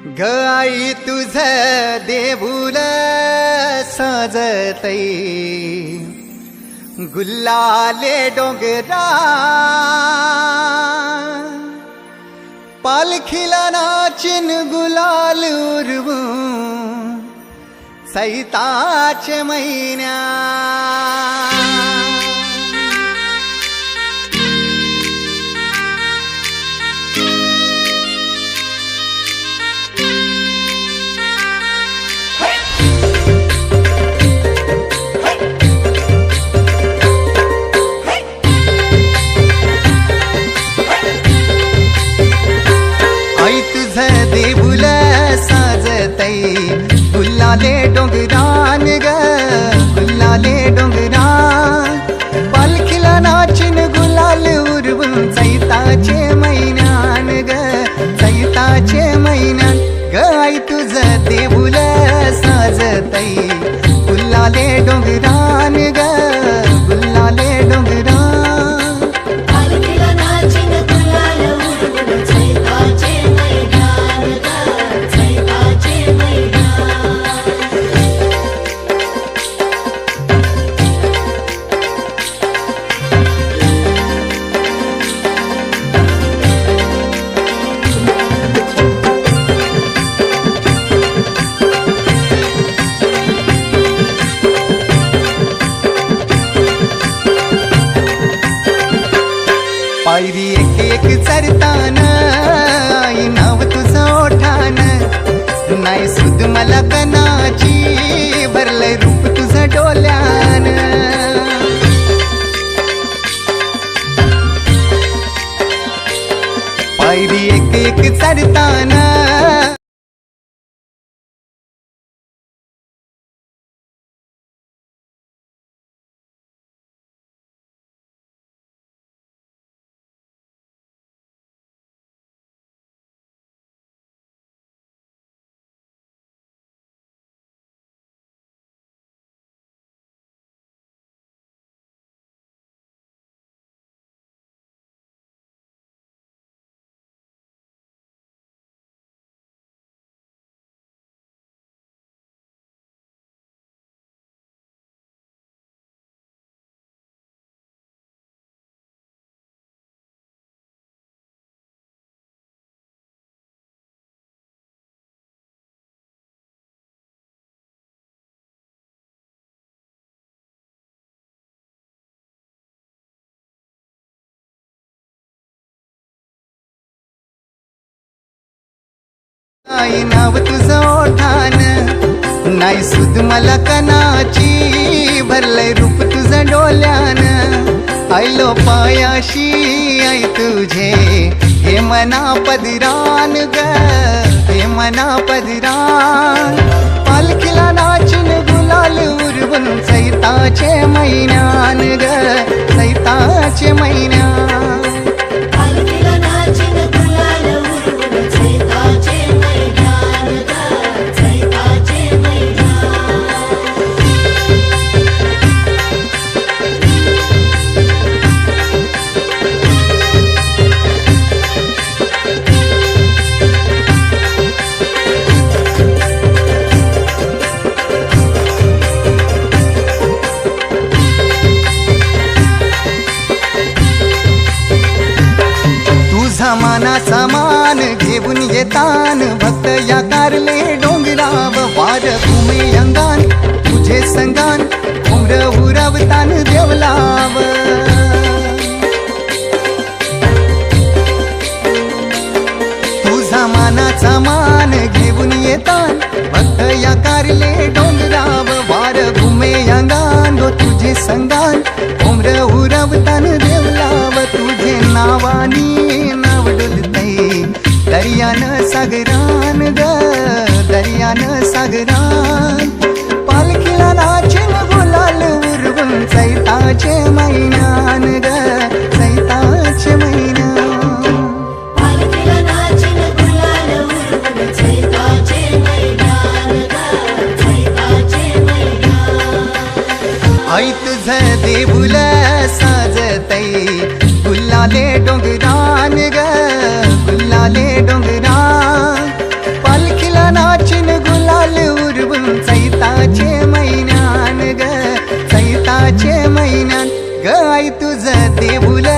ग आई तुझ देऊळ साजतई गुल्लाले डोंगरा पालखीला नाचिन गुलाल उरवून सैताचे महिन्या देऊळ साजतई गुल्लाले डोंगरान ग गुल्लाले डोंगरान पालखीला नाचिन गुलाल उरवून चैताचे महिन्यान ग चैताचे महिन्यान ग आई तुझ देऊळ साजतई गुल्लाले डोंगरान ग गुल्लाले डोंगरान पायरी एक एक चरतान आई नाव तुझं ओठान नाही सुद मला कनाची भरलंय रूप तुझं डोल्यान पायरी एक एक चरतान आई नाव तुझं ओठान नाही सुद मला कनाची भरलंय रूप तुझं डोल्यान आयलो पायाशी आई तुझे हे मना पदरान ग हे मना पदरान पालखीला नाचिन गुलाल उरवून चैताचे महिन्यान ग चैताचे महिन्यान मानाचा मान घेऊन येतान भक्त या कारले डोंगराव वार भूमी अंगान तुझे संगान उमर उरवतान देवलाव तुझा मानाचा मान घेऊन येतान भक्त या कारले डोंगराव वार भूमी अंगान तुझे संगान उमर उरवतान देवलाव तुझे नावानी दर्यान सागरान ग दर्यान सागरान पालखीला नाचिन गुलाल उरवून चैताचे महिन्यान ग चैताचे महिन्यान पालखीला नाचिन गुलाल उरवून चैताचे महिन्यान ग चैताचे महिन्यान आई तुझं देऊळ साजतई गुल्लाले डोंगरान ग गुल्लाले डोंगरान पालखी काय तुझ देऊळ